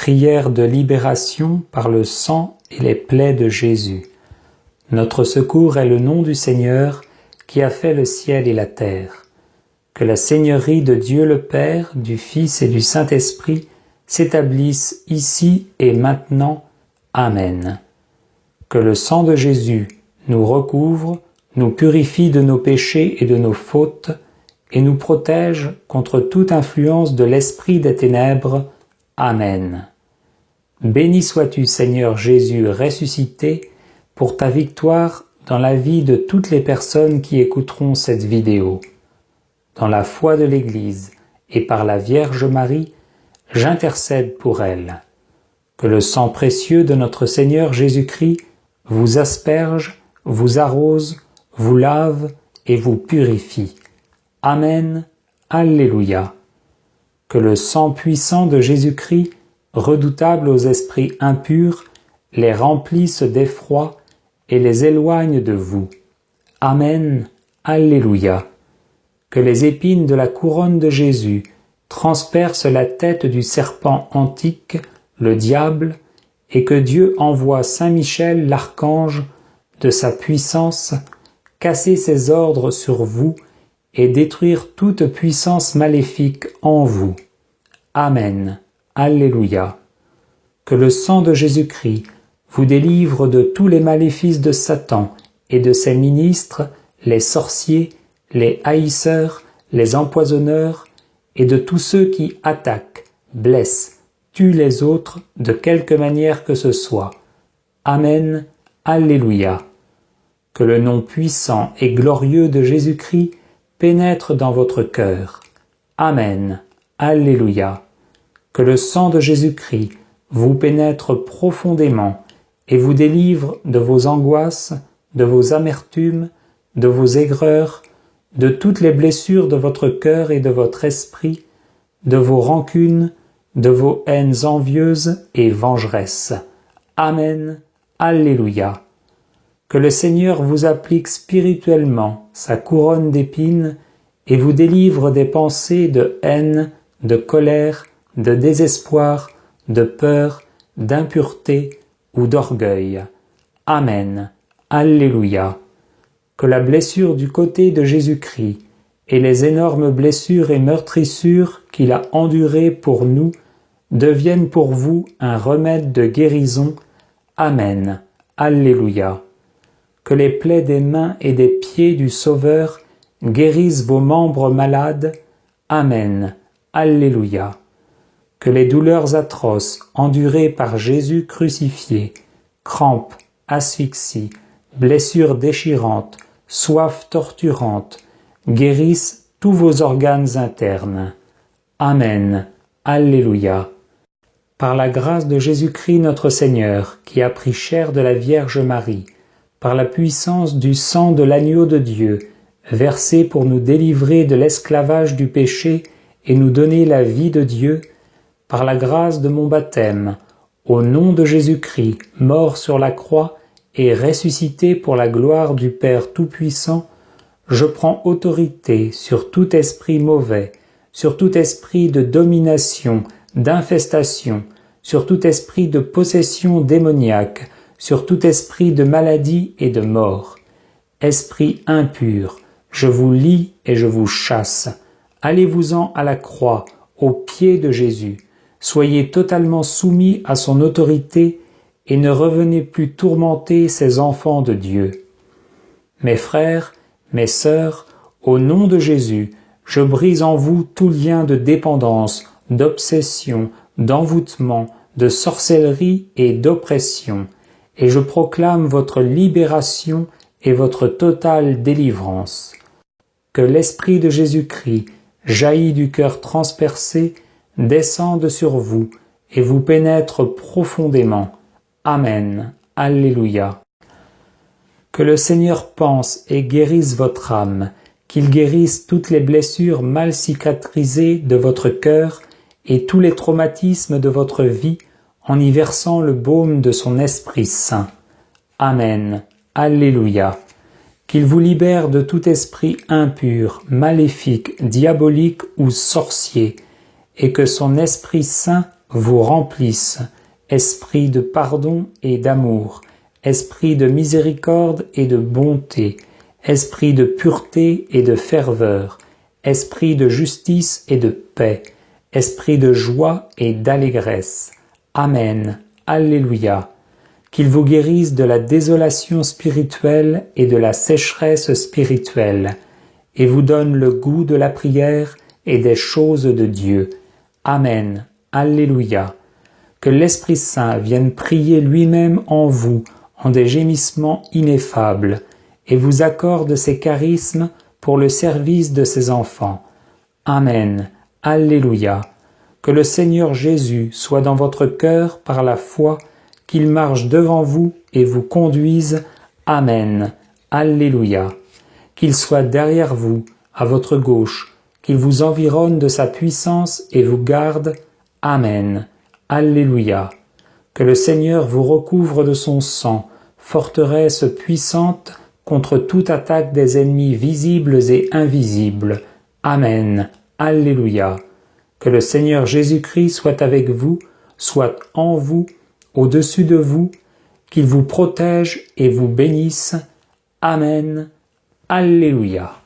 Prière de libération par le sang et les plaies de Jésus. Notre secours est le nom du Seigneur qui a fait le ciel et la terre. Que la seigneurie de Dieu le Père, du Fils et du Saint-Esprit s'établisse ici et maintenant. Amen. Que le sang de Jésus nous recouvre, nous purifie de nos péchés et de nos fautes, et nous protège contre toute influence de l'esprit des ténèbres. Amen. Béni sois-tu, Seigneur Jésus ressuscité, pour ta victoire dans la vie de toutes les personnes qui écouteront cette vidéo. Dans la foi de l'Église et par la Vierge Marie, j'intercède pour elle. Que le sang précieux de notre Seigneur Jésus-Christ vous asperge, vous arrose, vous lave et vous purifie. Amen. Alléluia. Que le sang puissant de Jésus-Christ, redoutable aux esprits impurs, les remplisse d'effroi et les éloigne de vous. Amen. Alléluia. Que les épines de la couronne de Jésus transpercent la tête du serpent antique, le diable, et que Dieu envoie Saint Michel l'archange de sa puissance, casser ses ordres sur vous et détruire toute puissance maléfique en vous. Amen. Alléluia. Que le sang de Jésus-Christ vous délivre de tous les maléfices de Satan et de ses ministres, les sorciers, les haïsseurs, les empoisonneurs, et de tous ceux qui attaquent, blessent, tuent les autres de quelque manière que ce soit. Amen. Alléluia. Que le nom puissant et glorieux de Jésus-Christ pénètre dans votre cœur. Amen. Alléluia. Que le sang de Jésus-Christ vous pénètre profondément et vous délivre de vos angoisses, de vos amertumes, de vos aigreurs, de toutes les blessures de votre cœur et de votre esprit, de vos rancunes, de vos haines envieuses et vengeresses. Amen. Alléluia. Que le Seigneur vous applique spirituellement sa couronne d'épines et vous délivre des pensées de haine, de colère, de désespoir, de peur, d'impureté ou d'orgueil. Amen. Alléluia. Que la blessure du côté de Jésus-Christ et les énormes blessures et meurtrissures qu'il a endurées pour nous deviennent pour vous un remède de guérison. Amen. Alléluia. Que les plaies des mains et des pieds du Sauveur guérissent vos membres malades. Amen. Alléluia. Que les douleurs atroces endurées par Jésus crucifié, crampes, asphyxie, blessures déchirantes, soif torturante, guérissent tous vos organes internes. Amen. Alléluia. Par la grâce de Jésus-Christ notre Seigneur, qui a pris chair de la Vierge Marie, par la puissance du sang de l'agneau de Dieu, versé pour nous délivrer de l'esclavage du péché et nous donner la vie de Dieu, par la grâce de mon baptême, au nom de Jésus-Christ, mort sur la croix et ressuscité pour la gloire du Père Tout-Puissant, je prends autorité sur tout esprit mauvais, sur tout esprit de domination, d'infestation, sur tout esprit de possession démoniaque, sur tout esprit de maladie et de mort. Esprit impur, je vous lie et je vous chasse. Allez-vous-en à la croix, aux pieds de Jésus. Soyez totalement soumis à son autorité et ne revenez plus tourmenter ces enfants de Dieu. Mes frères, mes sœurs, au nom de Jésus, je brise en vous tout lien de dépendance, d'obsession, d'envoûtement, de sorcellerie et d'oppression, et je proclame votre libération et votre totale délivrance. Que l'Esprit de Jésus-Christ, jailli du cœur transpercé, descende sur vous et vous pénètre profondément. Amen. Alléluia. Que le Seigneur pense et guérisse votre âme, qu'il guérisse toutes les blessures mal cicatrisées de votre cœur et tous les traumatismes de votre vie en y versant le baume de son Esprit Saint. Amen. Alléluia. Qu'il vous libère de tout esprit impur, maléfique, diabolique ou sorcier, et que son Esprit Saint vous remplisse, esprit de pardon et d'amour, esprit de miséricorde et de bonté, esprit de pureté et de ferveur, esprit de justice et de paix, esprit de joie et d'allégresse. Amen. Alléluia. Qu'il vous guérisse de la désolation spirituelle et de la sécheresse spirituelle, et vous donne le goût de la prière et des choses de Dieu. Amen. Alléluia. Que l'Esprit Saint vienne prier lui-même en vous, en des gémissements ineffables, et vous accorde ses charismes pour le service de ses enfants. Amen. Alléluia. Que le Seigneur Jésus soit dans votre cœur par la foi, qu'il marche devant vous et vous conduise. Amen. Alléluia. Qu'il soit derrière vous, à votre gauche, qu'il vous environne de sa puissance et vous garde. Amen. Alléluia. Que le Seigneur vous recouvre de son sang, forteresse puissante contre toute attaque des ennemis visibles et invisibles. Amen. Alléluia. Que le Seigneur Jésus-Christ soit avec vous, soit en vous, au-dessus de vous, qu'il vous protège et vous bénisse. Amen. Alléluia.